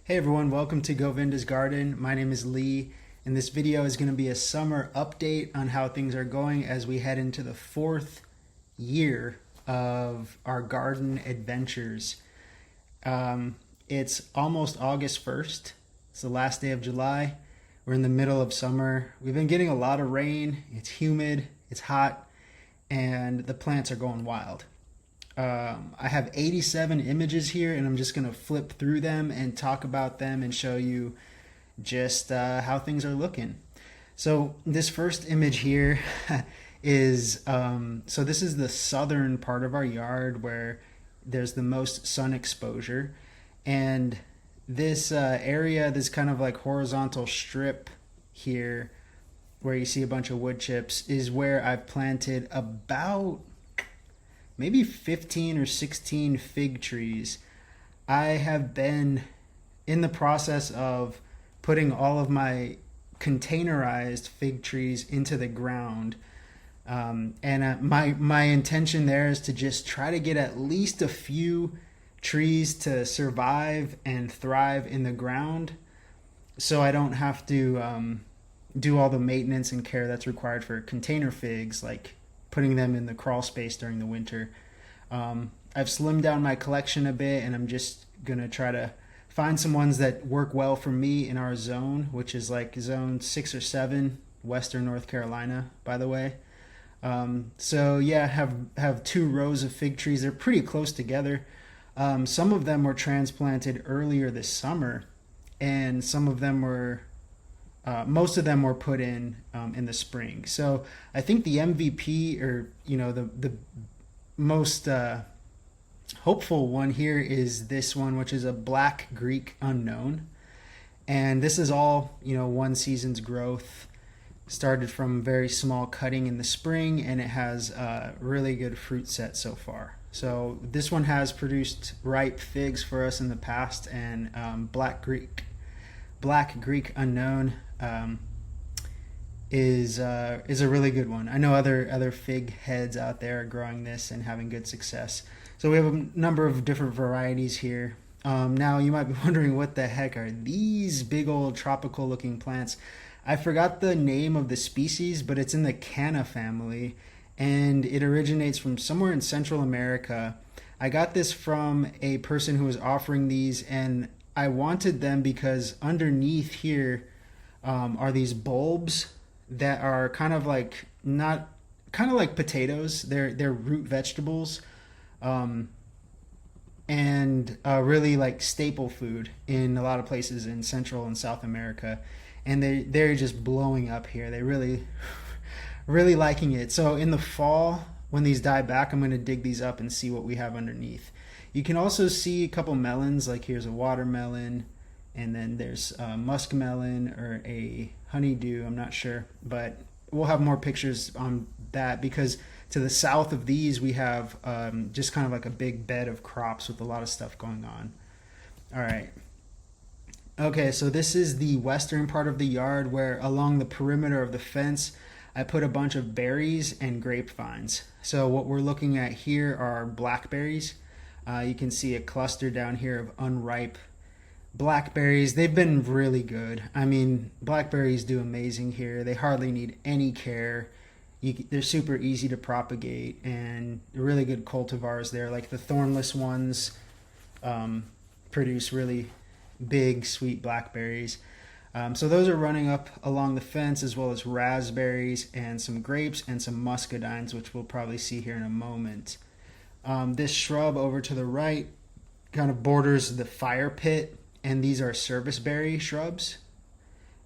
Hey everyone, welcome to Govinda's Garden. My name is Lee, and this video is going to be a summer update on how things are going as we head into the fourth year of our garden adventures. It's almost August 1st. It's the last day of July. We're in the middle of summer. We've been getting a lot of rain. It's humid, it's hot, and the plants are going wild. I have 87 images here, and I'm just going to flip through them and talk about them and show you just how things are looking. So this first image here is, so this is the southern part of our yard where there's the most sun exposure. And this area, this kind of like horizontal strip here where you see a bunch of wood chips, is where I've planted about maybe 15 or 16 fig trees. I have been in the process of putting all of my containerized fig trees into the ground. My intention there is to just try to get at least a few trees to survive and thrive in the ground so I don't have to do all the maintenance and care that's required for container figs, like putting them in the crawl space during the winter. I've slimmed down my collection a bit, and I'm just gonna try to find some ones that work well for me in our zone, which is like zone 6 or 7, Western North Carolina, by the way. So yeah, have 2 rows of fig trees. They're pretty close together. Some of them were transplanted earlier this summer, and some of them were most of them were put in the spring. So I think the MVP, or the most hopeful one here, is this one, which is a Black Greek Unknown. And this is all one season's growth. Started from very small cutting in the spring, and it has a really good fruit set so far. So this one has produced ripe figs for us in the past, and Black Greek Unknown is a really good one. I know other fig heads out there are growing this and having good success. So we have a number of different varieties here. Now you might be wondering, what the heck are these big old tropical looking plants? I forgot the name of the species, but it's in the Canna family, and it originates from somewhere in Central America. I got this from a person who was offering these, and I wanted them because underneath here are these bulbs that are kind of like potatoes. They're root vegetables, and really like staple food in a lot of places in Central and South America. And they're just blowing up here. They really really liking it. So in the fall, when these die back, I'm going to dig these up and see what we have underneath. You can also see a couple melons, like here's a watermelon, and then there's a muskmelon or a honeydew, I'm not sure. But we'll have more pictures on that, because to the south of these we have just kind of like a big bed of crops with a lot of stuff going on. All right. Okay, so this is the western part of the yard, where along the perimeter of the fence I put a bunch of berries and grapevines. So what we're looking at here are blackberries. You can see a cluster down here of unripe blackberries. They've been really good. I mean, blackberries do amazing here. They hardly need any care. They're super easy to propagate, and really good cultivars there. Like the thornless ones produce really big, sweet blackberries. So those are running up along the fence, as well as raspberries and some grapes and some muscadines, which we'll probably see here in a moment. This shrub over to the right kind of borders the fire pit, and these are serviceberry shrubs,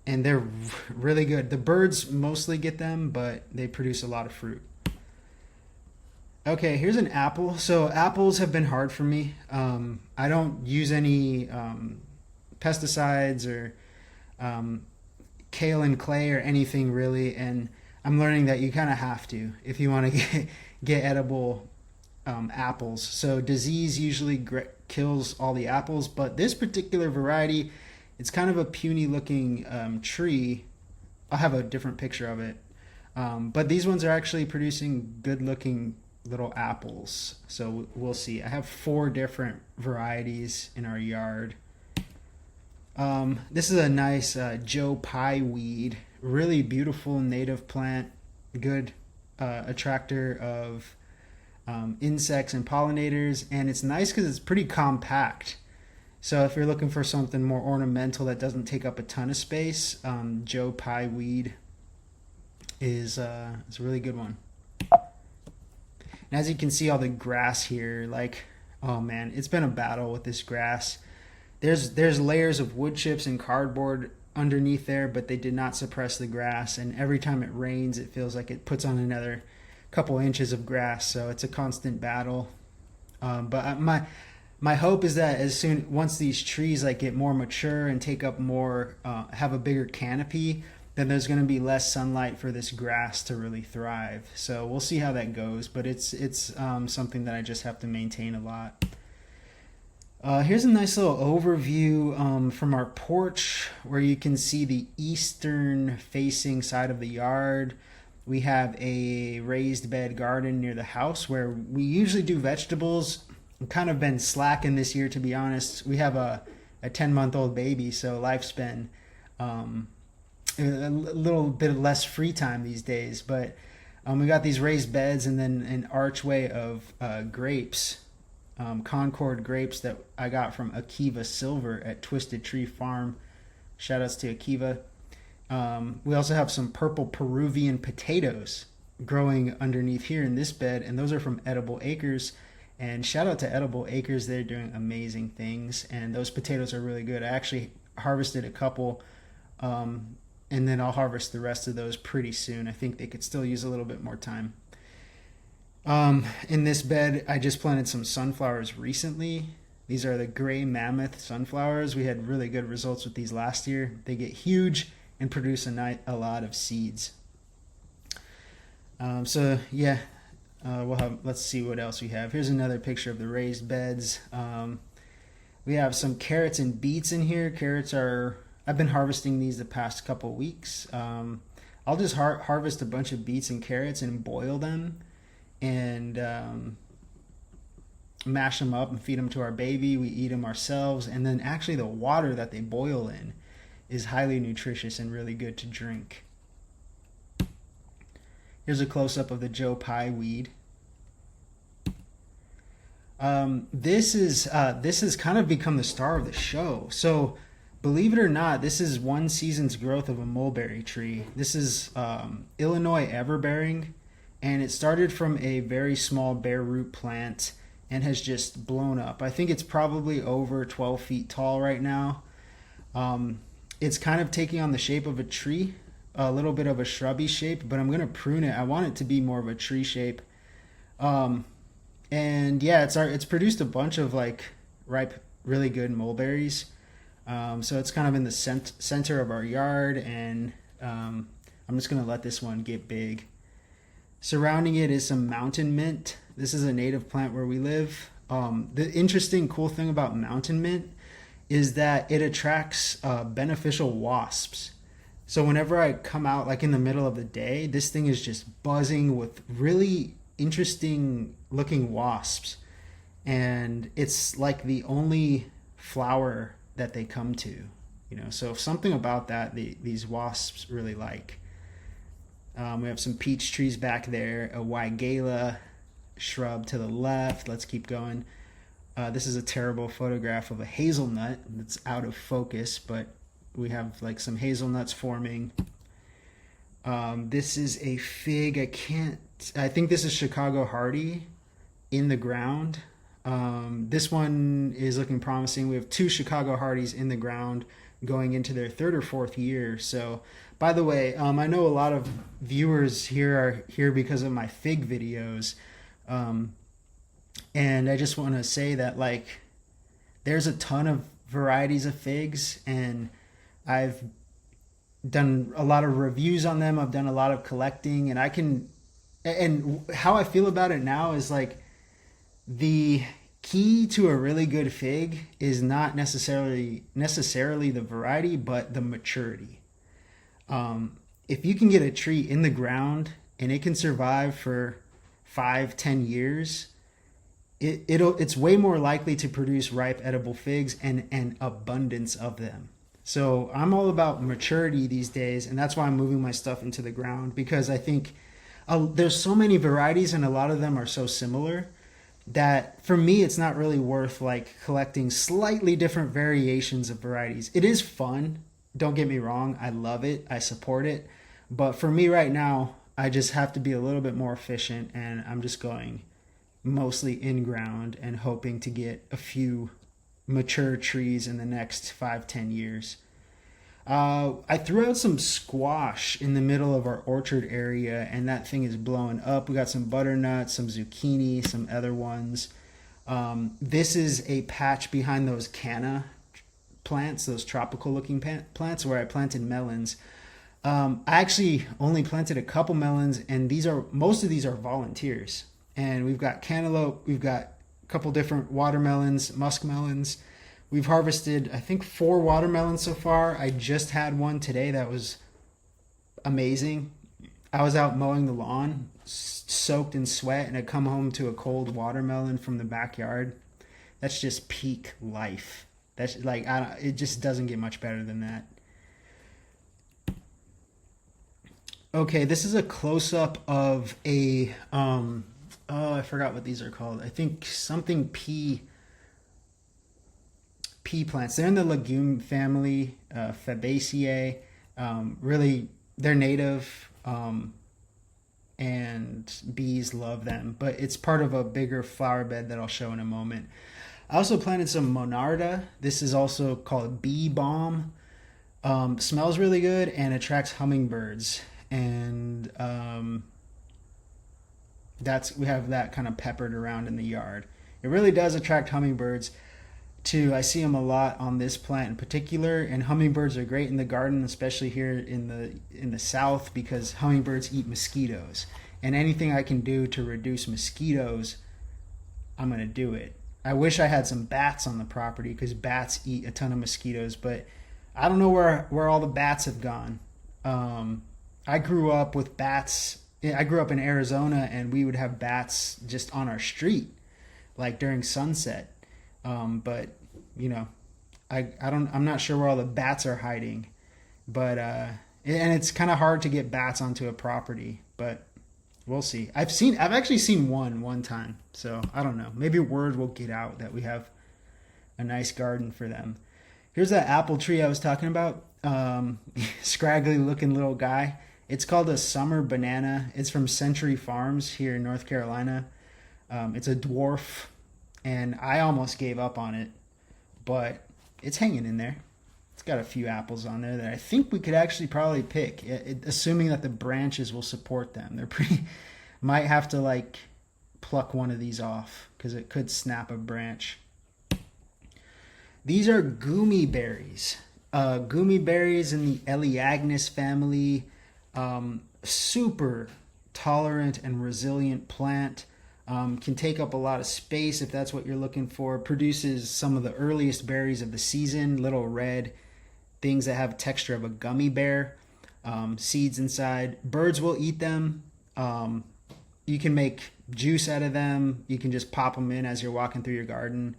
and they're really good. The birds mostly get them, but they produce a lot of fruit. Okay, here's an apple. So apples have been hard for me. I don't use any pesticides or kale and clay or anything really, and I'm learning that you kind of have to if you want to get edible apples. So disease usually kills all the apples, but this particular variety, it's kind of a puny looking tree. I'll have a different picture of it, but these ones are actually producing good looking little apples. So we'll see. I have 4 different varieties in our yard. This is a nice Joe Pye weed, really beautiful native plant, good attractor of insects and pollinators, and it's nice because it's pretty compact. So if you're looking for something more ornamental that doesn't take up a ton of space, Joe Pye weed is a really good one. And as you can see, all the grass here, like, oh man, it's been a battle with this grass. There's layers of wood chips and cardboard underneath there, but they did not suppress the grass. And every time it rains, it feels like it puts on another couple inches of grass. So it's a constant battle. But my hope is that once these trees like get more mature and take up more, have a bigger canopy, then there's going to be less sunlight for this grass to really thrive. So we'll see how that goes. But it's something that I just have to maintain a lot. Here's a nice little overview from our porch where you can see the eastern facing side of the yard. We have a raised bed garden near the house where we usually do vegetables. I've kind of been slacking this year, to be honest. We have a 10-month-old baby, so life's been a little bit less free time these days. But we got these raised beds and then an archway of grapes. Concord grapes that I got from Akiva Silver at Twisted Tree Farm. Shout outs to Akiva. We also have some purple Peruvian potatoes growing underneath here in this bed, and those are from Edible Acres. And shout out to Edible Acres, they're doing amazing things, and those potatoes are really good. I actually harvested a couple, and then I'll harvest the rest of those pretty soon. I think they could still use a little bit more time. In this bed, I just planted some sunflowers recently. These are the gray mammoth sunflowers. We had really good results with these last year. They get huge and produce a lot of seeds. So yeah, let's see what else we have. Here's another picture of the raised beds. We have some carrots and beets in here. I've been harvesting these the past couple weeks. I'll just harvest a bunch of beets and carrots and boil them and mash them up and feed them to our baby. We eat them ourselves, and then actually the water that they boil in is highly nutritious and really good to drink. Here's a close-up of the Joe Pye weed. This has kind of become the star of the show. So believe it or not, this is one season's growth of a mulberry tree. This is Illinois everbearing, and it started from a very small bare root plant and has just blown up. I think it's probably over 12 feet tall right now. It's kind of taking on the shape of a tree, a little bit of a shrubby shape, but I'm going to prune it. I want it to be more of a tree shape. And yeah, it's produced a bunch of like ripe, really good mulberries. So it's kind of in the center of our yard, and I'm just going to let this one get big. Surrounding it is some mountain mint. This is a native plant where we live. The interesting, cool thing about mountain mint is that it attracts beneficial wasps. So whenever I come out, like in the middle of the day, this thing is just buzzing with really interesting looking wasps. And it's like the only flower that they come to, so something about that these wasps really like. We have some peach trees back there, a Weigela shrub to the left. Let's keep going. This is a terrible photograph of a hazelnut that's out of focus, but we have like some hazelnuts forming. This is a fig. I think this is Chicago Hardy in the ground. This one is looking promising. We have 2 Chicago Hardys in the ground going into their 3rd or 4th year. So, by the way, I know a lot of viewers here are here because of my fig videos. And I just want to say that like there's a ton of varieties of figs, and I've done a lot of reviews on them. I've done a lot of collecting, and how I feel about it now is like the key to a really good fig is not necessarily the variety, but the maturity. If you can get a tree in the ground and it can survive for 5-10 years, it's way more likely to produce ripe edible figs and an abundance of them. So I'm all about maturity these days, and that's why I'm moving my stuff into the ground because I think there's so many varieties, and a lot of them are so similar that for me it's not really worth like collecting slightly different variations of varieties. It is fun, don't get me wrong, I love it, I support it, but for me right now I just have to be a little bit more efficient, and I'm just going mostly in ground and hoping to get a few mature trees in the next 5-10 years. I threw out some squash in the middle of our orchard area, and that thing is blowing up. We got some butternuts, some zucchini, some other ones. This is a patch behind those canna plants, those tropical looking plants where I planted melons. I actually only planted a couple melons, and most of these are volunteers. And we've got cantaloupe, we've got a couple different watermelons, muskmelons. We've harvested, I think, 4 watermelons so far. I just had one today that was amazing. I was out mowing the lawn, soaked in sweat, and I come home to a cold watermelon from the backyard. That's just peak life. That's like it just doesn't get much better than that. Okay, this is a close up of a oh, I forgot what these are called. I think something pea plants. They're in the legume family, Fabaceae. Really, they're native, and bees love them. But it's part of a bigger flower bed that I'll show in a moment. I also planted some Monarda. This is also called bee balm. Smells really good and attracts hummingbirds. And we have that kind of peppered around in the yard. It really does attract hummingbirds too. I see them a lot on this plant in particular, and hummingbirds are great in the garden, especially here in the south, because hummingbirds eat mosquitoes. And anything I can do to reduce mosquitoes, I'm gonna do it. I wish I had some bats on the property because bats eat a ton of mosquitoes, but I don't know where all the bats have gone. I grew up with bats. I grew up in Arizona, and we would have bats just on our street, like during sunset. But you know, I'm not sure where all the bats are hiding, but and it's kind of hard to get bats onto a property, but we'll see. I've actually seen one time, so I don't know. Maybe word will get out that we have a nice garden for them. Here's that apple tree I was talking about. Scraggly looking little guy. It's called a summer banana. It's from Century Farms here in North Carolina. It's a dwarf, and I almost gave up on it, but it's hanging in there. It's got a few apples on there that I think we could actually probably pick, assuming that the branches will support them. They're pretty. Might have to like pluck one of these off because it could snap a branch. These are gummy berries. Gummy berries in the Eleagnus family. Super tolerant and resilient plant. Can take up a lot of space if that's what you're looking for. Produces some of the earliest berries of the season, little red things that have texture of a gummy bear. Seeds inside. Birds will eat them. You can make juice out of them. You can just pop them in as you're walking through your garden.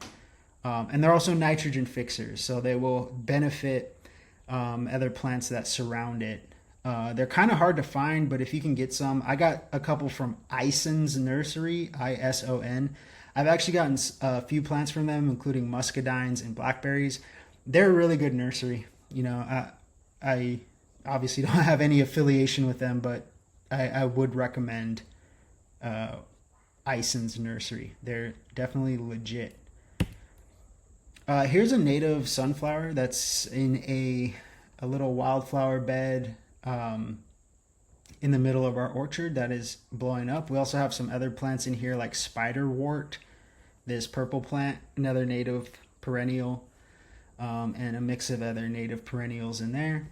And they're also nitrogen fixers, so they will benefit other plants that surround it. They're kind of hard to find, but if you can get some, I got a couple from Ison's Nursery, Ison. I've actually gotten a few plants from them, including muscadines and blackberries. They're a really good nursery. You know, I obviously don't have any affiliation with them, but I would recommend Ison's Nursery. They're definitely legit. Here's a native sunflower that's in a little wildflower bed in the middle of our orchard that is blowing up. We also have some other plants in here like spiderwort, this purple plant, another native perennial, and a mix of other native perennials in there.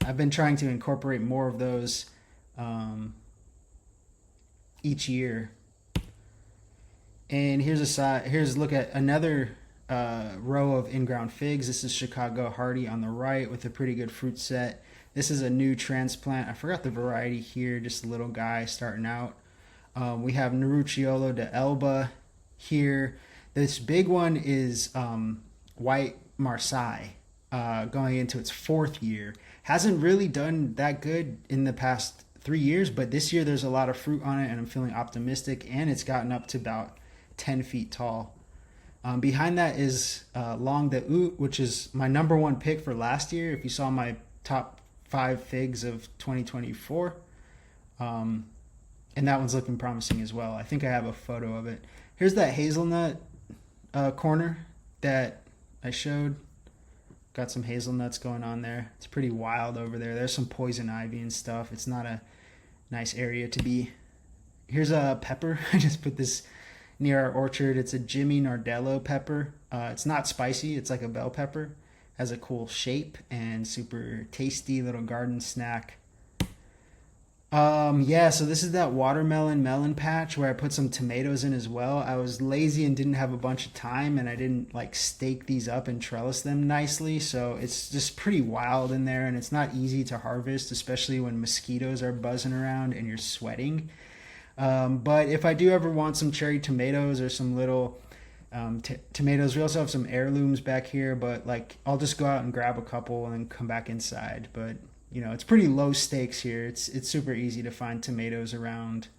I've been trying to incorporate more of those each year. And here's a look at another row of in-ground figs. This is Chicago Hardy on the right with a pretty good fruit set. This is a new transplant. I forgot the variety here, just a little guy starting out. We have Nerucciolo de Elba here. This big one is white Marseille. going into its fourth year. Hasn't really done that good in the past 3 years, but this year there's a lot of fruit on it, and I'm feeling optimistic. And it's gotten up to about 10 feet tall. Behind that is Long de Oot, which is my number one pick for last year. If you saw my top 5 figs of 2024, and that one's looking promising as well. I think I have a photo of it. Here's that hazelnut corner that I showed. Got some hazelnuts going on there. It's pretty wild over there. There's some poison ivy and stuff. It's not a nice area to be. Here's a pepper. I just put this near our orchard. It's a Jimmy Nardello pepper. It's not spicy. It's like a bell pepper. Has a cool shape and super tasty little garden snack. Yeah, so this is that watermelon melon patch where I put some tomatoes in as well. I was lazy and didn't have a bunch of time, and I didn't like stake these up and trellis them nicely. So it's just pretty wild in there, and it's not easy to harvest, especially when mosquitoes are buzzing around and you're sweating. But if I do ever want some cherry tomatoes or some little tomatoes, we also have some heirlooms back here, but like I'll just go out and grab a couple and then come back inside. But it's pretty low stakes here. It's super easy to find tomatoes around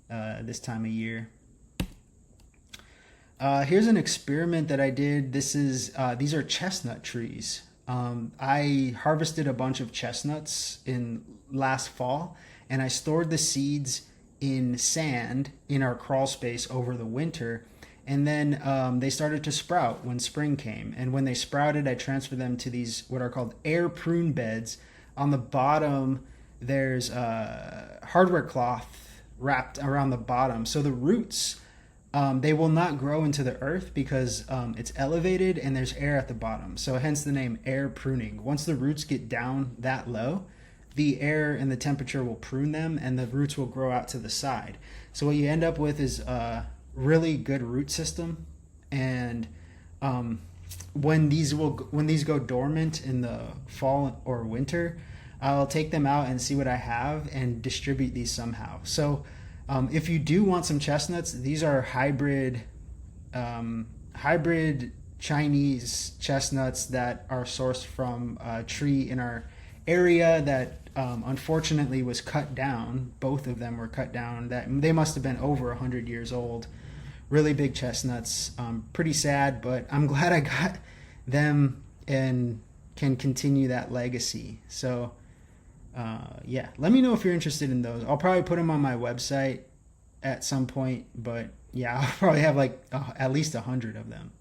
this time of year. Here's an experiment that I did. These are chestnut trees. I harvested a bunch of chestnuts in last fall, and I stored the seeds in sand in our crawl space over the winter. And then they started to sprout when spring came. And when they sprouted, I transferred them to these what are called air prune beds. On the bottom, there's hardware cloth wrapped around the bottom. So the roots, they will not grow into the earth because it's elevated and there's air at the bottom. So hence the name air pruning. Once the roots get down that low, the air and the temperature will prune them and the roots will grow out to the side. So what you end up with is a really good root system. And when these go dormant in the fall or winter, I'll take them out and see what I have and distribute these somehow. So if you do want some chestnuts, these are hybrid Chinese chestnuts that are sourced from a tree in our area that unfortunately was cut down. Both of them were cut down. That they must have been over 100 years old. Really big chestnuts. Pretty sad, but I'm glad I got them and can continue that legacy. So yeah, let me know if you're interested in those. I'll probably put them on my website at some point, but yeah, I'll probably have like at least 100 of them.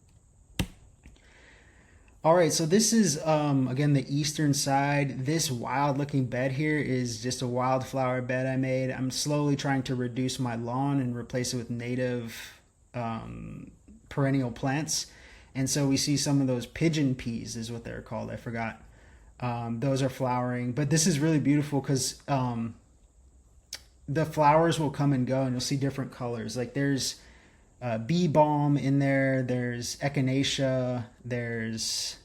All right, so this is again the eastern side. This wild looking bed here is just a wildflower bed I made. I'm slowly trying to reduce my lawn and replace it with native perennial plants. And so we see some of those pigeon peas is what they're called. I forgot. Those are flowering, but this is really beautiful because the flowers will come and go and you'll see different colors. Like there's bee balm in there, there's echinacea, there's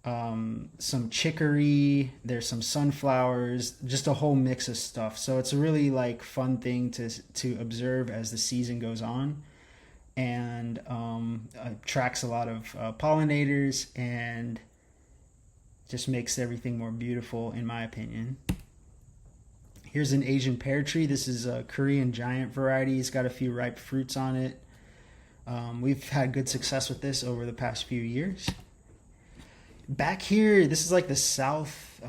some chicory, there's some sunflowers, just a whole mix of stuff. So it's a really like fun thing to observe as the season goes on, and attracts a lot of pollinators and just makes everything more beautiful in my opinion. Here's an Asian pear tree. This is a Korean giant variety. It's got a few ripe fruits on it. We've had good success with this over the past few years. Back here, this is like the south,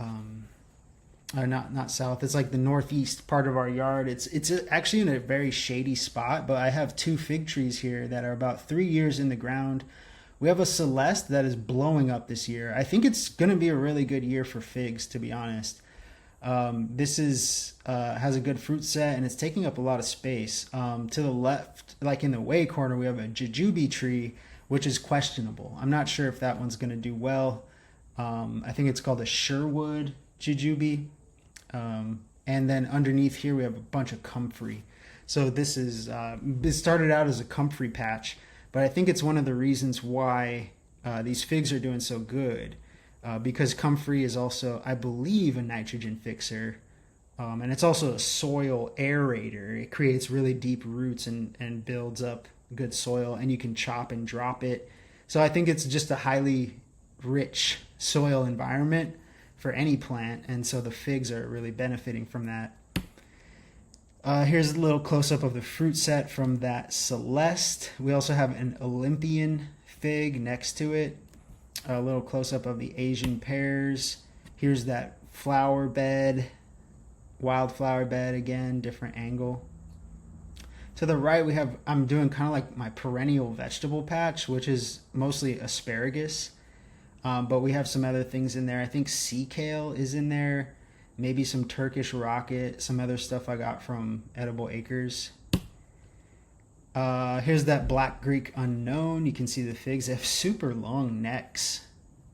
or not south. It's like the northeast part of our yard. It's actually in a very shady spot, but I have 2 fig trees here that are about 3 years in the ground. We have a Celeste that is blowing up this year. I think it's going to be a really good year for figs, to be honest. This has a good fruit set and it's taking up a lot of space. To the left, like in the way corner, we have a jujube tree, which is questionable. I'm not sure if that one's going to do well. I think it's called a Sherwood jujube. And then underneath here, we have a bunch of comfrey. So this is, it started out as a comfrey patch, but I think it's one of the reasons why these figs are doing so good. Because comfrey is also, I believe, a nitrogen fixer. And it's also a soil aerator. It creates really deep roots and builds up good soil, and you can chop and drop it. So I think it's just a highly rich soil environment for any plant, and so the figs are really benefiting from that. Here's a little close-up of the fruit set from that Celeste. We also have an Olympian fig next to it. A little close-up of the Asian pears. Here's that flower bed, wildflower bed again, different angle. To the right, I'm doing kind of like my perennial vegetable patch, which is mostly asparagus. But we have some other things in there. I think sea kale is in there. Maybe some Turkish rocket, some other stuff I got from Edible Acres. Here's that Black Greek Unknown. You can see the figs. They have super long necks.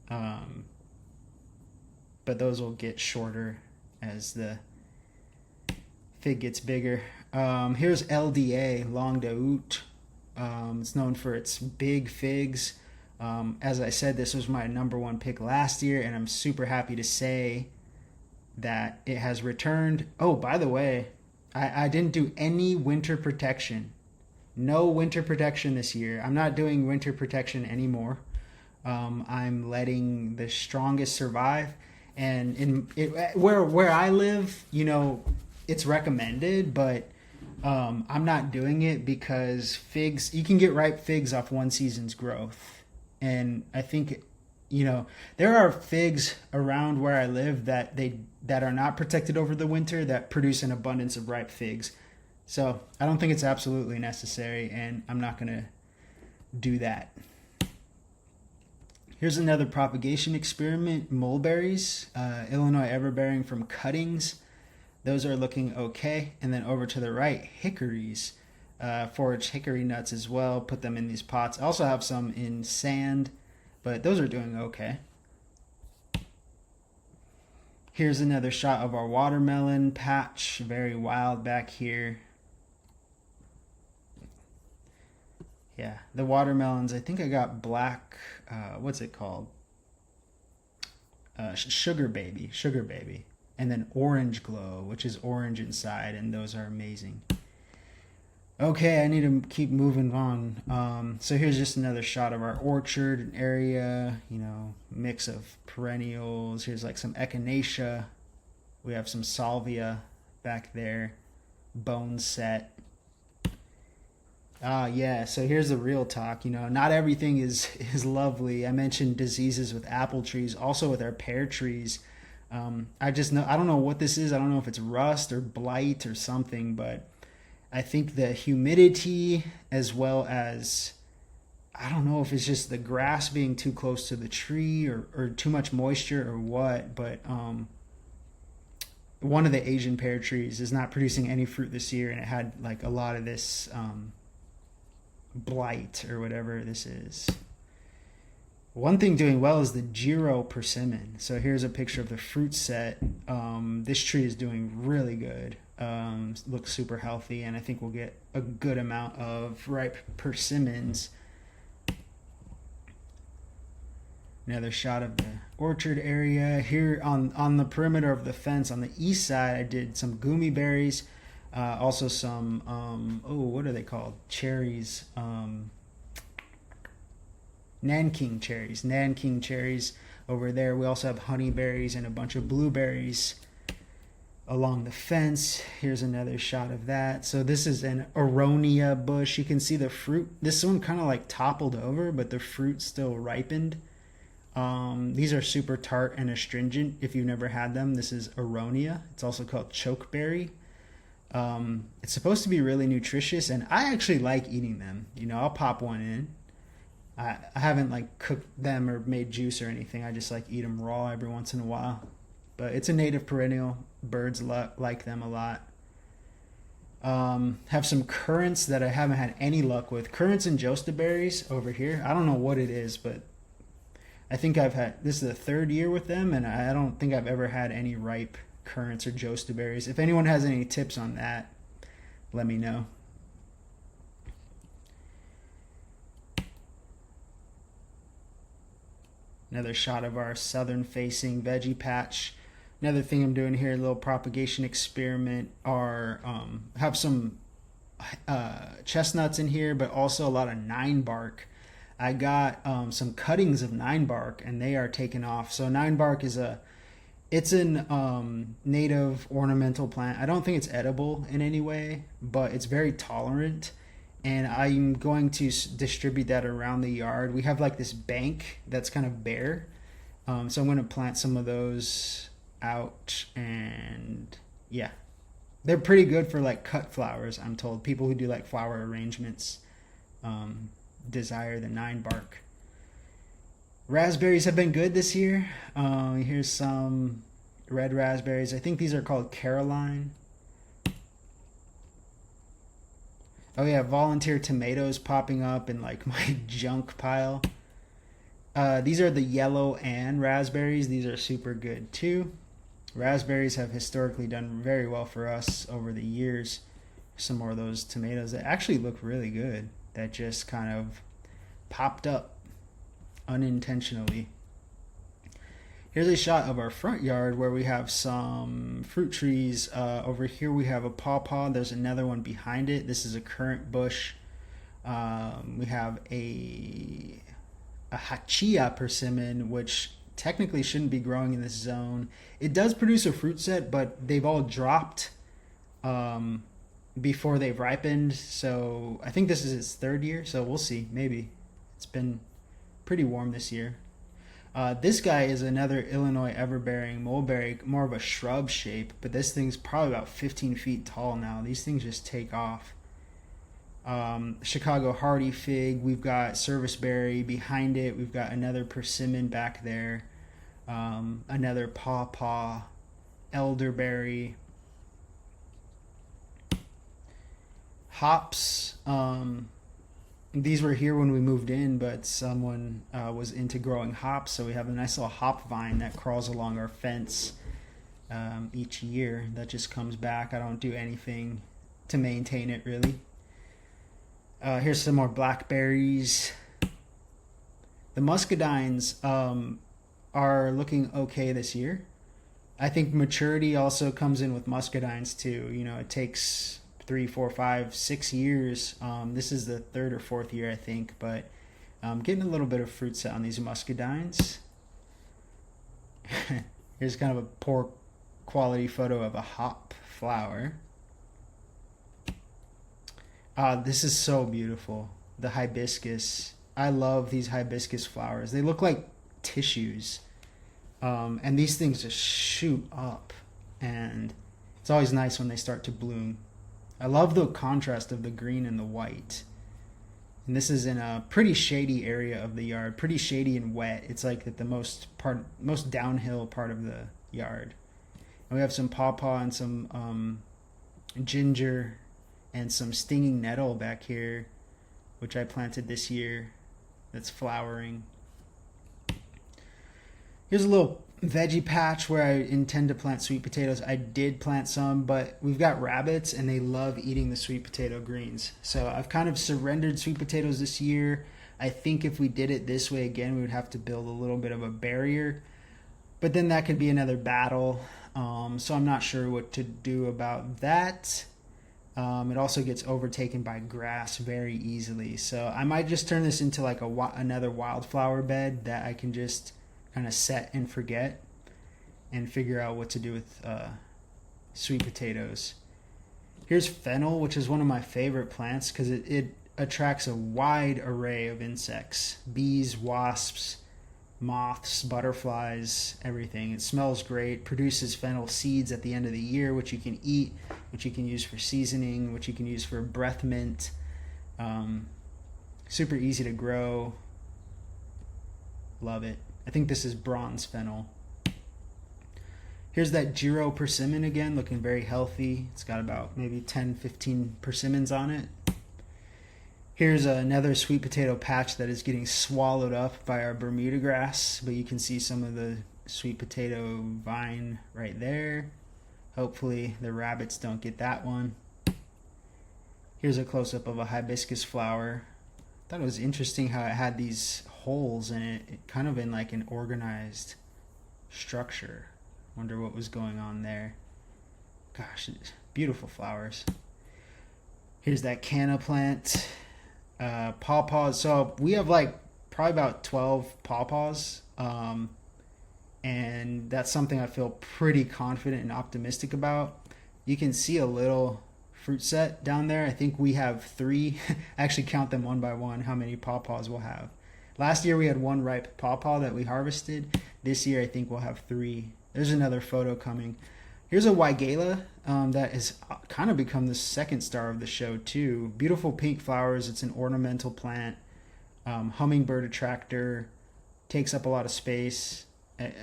But those will get shorter as the fig gets bigger. Here's LDA, Langue d'Out. It's known for its big figs. As I said, this was my #1 pick last year, and I'm super happy to say that it has returned. Oh, by the way, I didn't do any winter protection. No winter protection this year. I'm not doing winter protection anymore. I'm letting the strongest survive. And where I live, it's recommended, but I'm not doing it because figs, you can get ripe figs off one season's growth. And I think, there are figs around where I live that are not protected over the winter that produce an abundance of ripe figs. So I don't think it's absolutely necessary, and I'm not going to do that. Here's another propagation experiment, mulberries, Illinois everbearing from cuttings. Those are looking okay. And then over to the right, hickories, foraged hickory nuts as well. Put them in these pots. I also have some in sand, but those are doing okay. Here's another shot of our watermelon patch, very wild back here. Yeah, the watermelons, I think I got black, what's it called? Sugar Baby. And then Orange Glow, which is orange inside, and those are amazing. Okay, I need to keep moving on. So here's just another shot of our orchard area, mix of perennials. Here's like some echinacea. We have some salvia back there, bone set. Yeah, so here's the real talk. Not everything is lovely. I mentioned diseases with apple trees, also with our pear trees. I don't know what this is. I don't know if it's rust or blight or something, but I think the humidity, as well as, I don't know if it's just the grass being too close to the tree or too much moisture or what, but one of the Asian pear trees is not producing any fruit this year, and it had like a lot of this blight or whatever this is. One thing doing well is the Giro persimmon. So here's a picture of the fruit set. This tree is doing really good. Looks super healthy, and I think we'll get a good amount of ripe persimmons. Another shot of the orchard area. Here on the perimeter of the fence on the east side, I did some gummy berries. Also some, what are they called? Cherries. Nanking cherries over there. We also have honeyberries and a bunch of blueberries along the fence. Here's another shot of that. So this is an aronia bush. You can see the fruit. This one kind of like toppled over, but the fruit still ripened. These are super tart and astringent. If you've never had them, this is aronia. It's also called chokeberry. It's supposed to be really nutritious, and I actually like eating them. I'll pop one in. I haven't like cooked them or made juice or anything. I just like eat them raw every once in a while. But it's a native perennial. Birds like them a lot. Have some currants that I haven't had any luck with. Currants and jostaberries over here. I don't know what it is, but I think this is the 3rd year with them, and I don't think I've ever had any ripe currants or jostaberries. If anyone has any tips on that, let me know. Another shot of our southern facing veggie patch. Another thing I'm doing here, a little propagation experiment, have some chestnuts in here, but also a lot of 9 bark. I got some cuttings of nine bark, and they are taking off. So nine bark is it's an native ornamental plant. I don't think it's edible in any way, but it's very tolerant. And I'm going to distribute that around the yard. We have like this bank that's kind of bare. So I'm going to plant some of those out. And yeah, they're pretty good for like cut flowers, I'm told. People who do like flower arrangements desire the nine bark. Raspberries have been good this year. Here's some red raspberries. I think these are called Caroline. Oh yeah, volunteer tomatoes popping up in like my junk pile. These are the yellow and raspberries. These are super good too. Raspberries have historically done very well for us over the years. Some more of those tomatoes that actually look really good that just kind of popped up unintentionally. Here's a shot of our front yard where we have some fruit trees. Over here we have a pawpaw. There's another one behind it. This is a currant bush. We have a hachia persimmon, which technically shouldn't be growing in this zone. It does produce a fruit set, but they've all dropped before they've ripened. So I think this is its third year, so we'll see. Maybe. It's been pretty warm this year. This guy is another Illinois everbearing mulberry, more of a shrub shape, but this thing's probably about 15 feet tall now. These things just take off. Chicago hardy fig, we've got serviceberry behind it, we've got another persimmon back there, another pawpaw, elderberry, hops. These were here when we moved in, but someone was into growing hops, so we have a nice little hop vine that crawls along our fence each year. That just comes back. I don't do anything to maintain it, really. Here's some more blackberries. The muscadines are looking okay this year. I think maturity also comes in with muscadines too. You know, it takes 3, 4, 5, 6 years. This is the third or fourth year, I think, but getting a little bit of fruit set on these muscadines. Here's kind of a poor quality photo of a hop flower. This is so beautiful. The hibiscus. I love these hibiscus flowers. They look like tissues. And these things just shoot up. And it's always nice when they start to bloom. I love the contrast of the green and the white. And this is in a pretty shady area of the yard. Pretty shady and wet. It's like at the most downhill part of the yard. And we have some pawpaw and some ginger and some stinging nettle back here, which I planted this year. That's flowering. Here's a little veggie patch where I intend to plant sweet potatoes. I did plant some, but we've got rabbits and they love eating the sweet potato greens. So I've kind of surrendered sweet potatoes this year. I think if we did it this way again, we would have to build a little bit of a barrier. But then that could be another battle. So I'm not sure what to do about that. It also gets overtaken by grass very easily. So I might just turn this into like another wildflower bed that I can just kind of set and forget and figure out what to do with sweet potatoes. Here's fennel, which is one of my favorite plants because it attracts a wide array of insects. Bees, wasps, moths, butterflies, everything. It smells great, produces fennel seeds at the end of the year, which you can eat, which you can use for seasoning, which you can use for breath mint. Super easy to grow. Love it. I think this is bronze fennel. Here's that Giro persimmon again, looking very healthy. It's got about maybe 10, 15 persimmons on it. Here's another sweet potato patch that is getting swallowed up by our Bermuda grass, but you can see some of the sweet potato vine right there. Hopefully the rabbits don't get that one. Here's a close-up of a hibiscus flower. I thought it was interesting how it had these holes in it, kind of in like an organized structure. Wonder what was going on there. Gosh, beautiful flowers. Here's that canna plant. Pawpaws. So we have like probably about 12 pawpaws. And that's something I feel pretty confident and optimistic about. You can see a little fruit set down there. I think we have three. Actually, count them one by one, how many pawpaws we'll have. Last year we had one ripe pawpaw that we harvested. This year I think we'll have three. There's another photo coming. Here's a Weigela that has kind of become the second star of the show too. Beautiful pink flowers. It's an ornamental plant. Hummingbird attractor. Takes up a lot of space.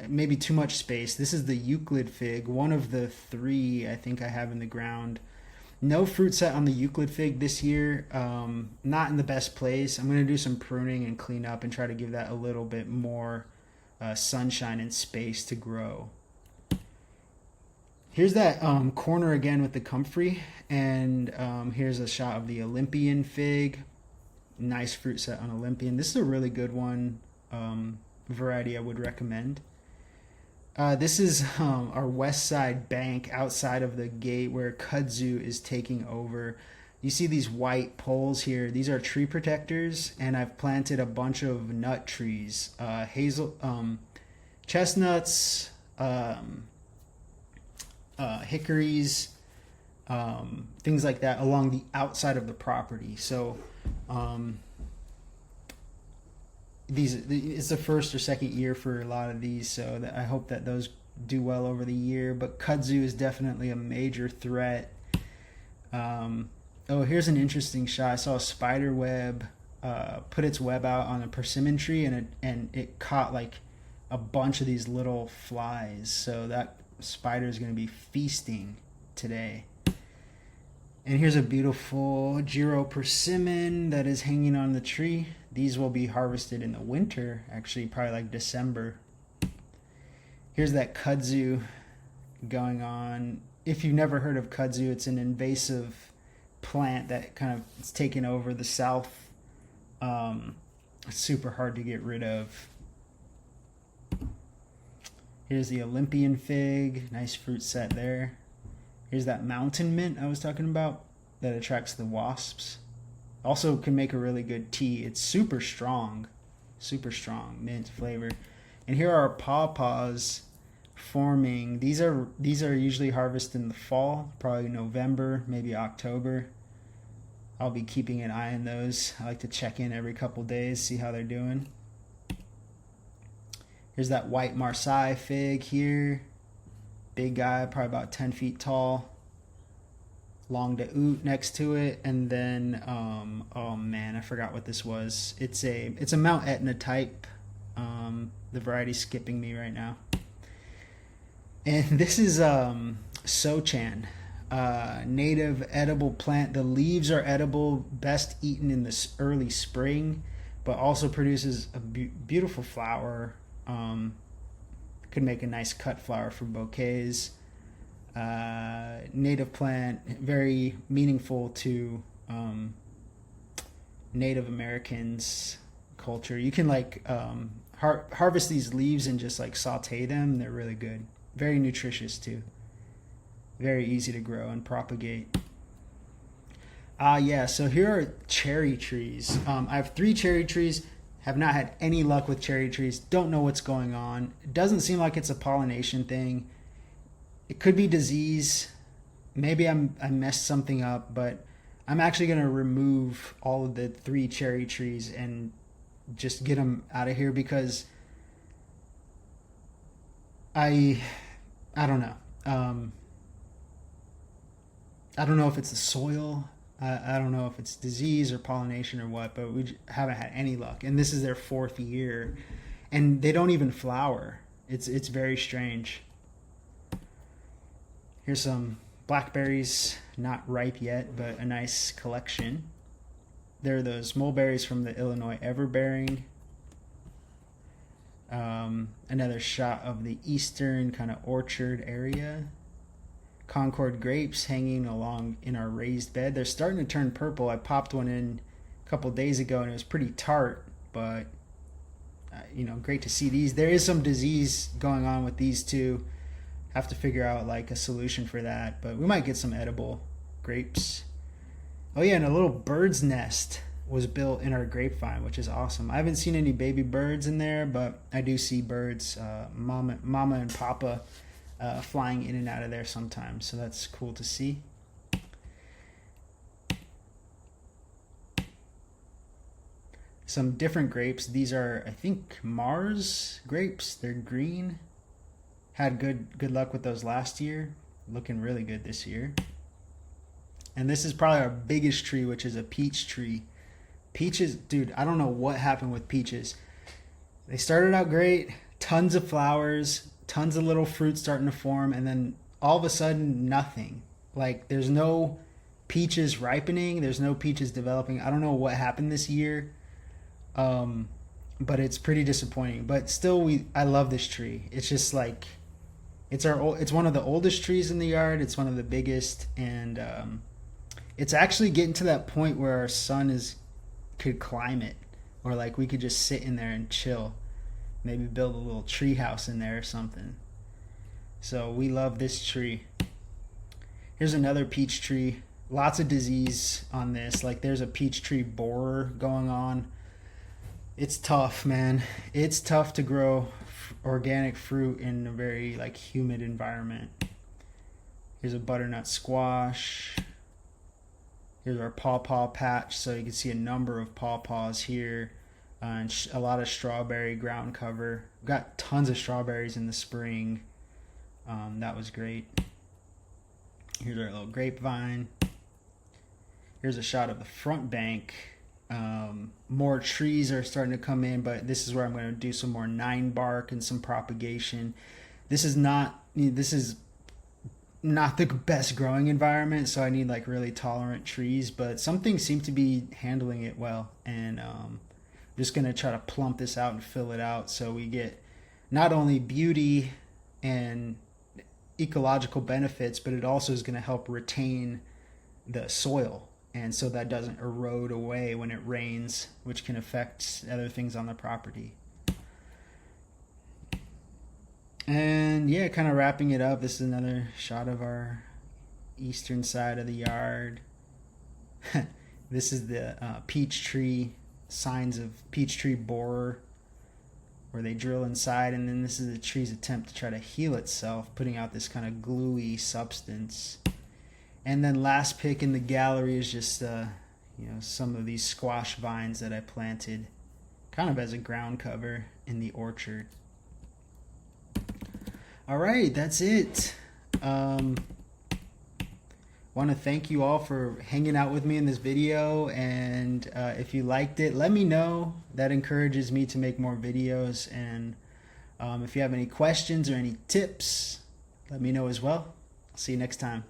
Maybe too much space. This is the Euclid fig, one of the three I think I have in the ground. No fruit set on the Euclid fig this year. Not in the best place. I'm going to do some pruning and clean up and try to give that a little bit more sunshine and space to grow. Here's that corner again with the comfrey, and here's a shot of the Olympian fig. Nice fruit set on Olympian. This is a really good one. Variety I would recommend. This is our west side bank outside of the gate where kudzu is taking over. You see these white poles here. These are tree protectors, and I've planted a bunch of nut trees, chestnuts, hickories, things like that along the outside of the property. So it's the first or second year for a lot of these, so I hope that those do well over the year. But kudzu is definitely a major threat. Here's an interesting shot. I saw a spider web put its web out on a persimmon tree, and it caught like a bunch of these little flies. So that spider is going to be feasting today. And here's a beautiful Giro persimmon that is hanging on the tree. These will be harvested in the winter, actually probably like December. Here's that kudzu going on. If you've never heard of kudzu, it's an invasive plant that kind of is taking over the south. It's super hard to get rid of. Here's the Olympian fig, nice fruit set there. Here's that mountain mint I was talking about that attracts the wasps. Also can make a really good tea. It's super strong mint flavor. And here are pawpaws forming. These are usually harvested in the fall, probably November, maybe October. I'll be keeping an eye on those. I like to check in every couple days, see how they're doing. Here's that white Marseille fig here. Big guy, probably about 10 feet tall. Long de Hoot next to it, and then oh man, I forgot what this was. It's a Mount Etna type. The variety's skipping me right now. And this is Sochan, native edible plant. The leaves are edible, best eaten in the early spring, but also produces a beautiful flower. Could make a nice cut flower for bouquets. Native plant, very meaningful to Native Americans culture. You can like harvest these leaves and just like saute them. They're really good. Very nutritious too. Very easy to grow and propagate. So here are cherry trees. I have 3 cherry trees. Have not had any luck with cherry trees. Don't know what's going on. It doesn't seem like it's a pollination thing. It could be disease. Maybe I messed something up, but I'm actually going to remove all of the 3 cherry trees and just get them out of here because I don't know. I don't know if it's the soil. I don't know if it's disease or pollination or what, but we haven't had any luck. And this is their 4th year, and they don't even flower. It's very strange. Here's some blackberries, not ripe yet, but a nice collection. There are those mulberries from the Illinois everbearing. Another shot of the eastern kind of orchard area. Concord grapes hanging along in our raised bed. They're starting to turn purple. I popped one in a couple days ago and it was pretty tart, but great to see these. There is some disease going on with these too. Have to figure out like a solution for that, but we might get some edible grapes. Oh yeah, and a little bird's nest was built in our grapevine, which is awesome. I haven't seen any baby birds in there, but I do see birds, mama and papa, flying in and out of there sometimes. So that's cool to see. Some different grapes. These are, I think, Mars grapes. They're green. Had good luck with those last year. Looking really good this year. And this is probably our biggest tree, which is a peach tree. Peaches, dude, I don't know what happened with peaches. They started out great, tons of flowers, tons of little fruit starting to form, and then all of a sudden, nothing. Like, there's no peaches ripening, there's no peaches developing. I don't know what happened this year, but it's pretty disappointing. But still, I love this tree. It's just like, it's one of the oldest trees in the yard. It's one of the biggest, and it's actually getting to that point where our son could climb it, or like we could just sit in there and chill, maybe build a little tree house in there or something. So we love this tree. Here's another peach tree. Lots of disease on this. Like, there's a peach tree borer going on. It's tough, man. It's tough to grow organic fruit in a very like humid environment. Here's a butternut squash. Here's our pawpaw patch, so you can see a number of pawpaws here, and a lot of strawberry ground cover. We've got tons of strawberries in the spring. That was great. Here's our little grapevine. Here's a shot of the front bank. More trees are starting to come in, but this is where I'm going to do some more 9 bark and some propagation. This is not the best growing environment, so I need like really tolerant trees, but some things seem to be handling it well, and I'm just going to try to plump this out and fill it out so we get not only beauty and ecological benefits, but it also is going to help retain the soil, and so that doesn't erode away when it rains, which can affect other things on the property. And yeah, kind of wrapping it up, this is another shot of our eastern side of the yard. This is the peach tree, signs of peach tree borer, where they drill inside, and then this is the tree's attempt to try to heal itself, putting out this kind of gluey substance. And then last pick in the gallery is just some of these squash vines that I planted kind of as a ground cover in the orchard. All right, that's it. Want to thank you all for hanging out with me in this video, and if you liked it, let me know. That encourages me to make more videos, and if you have any questions or any tips, let me know as well. I'll see you next time.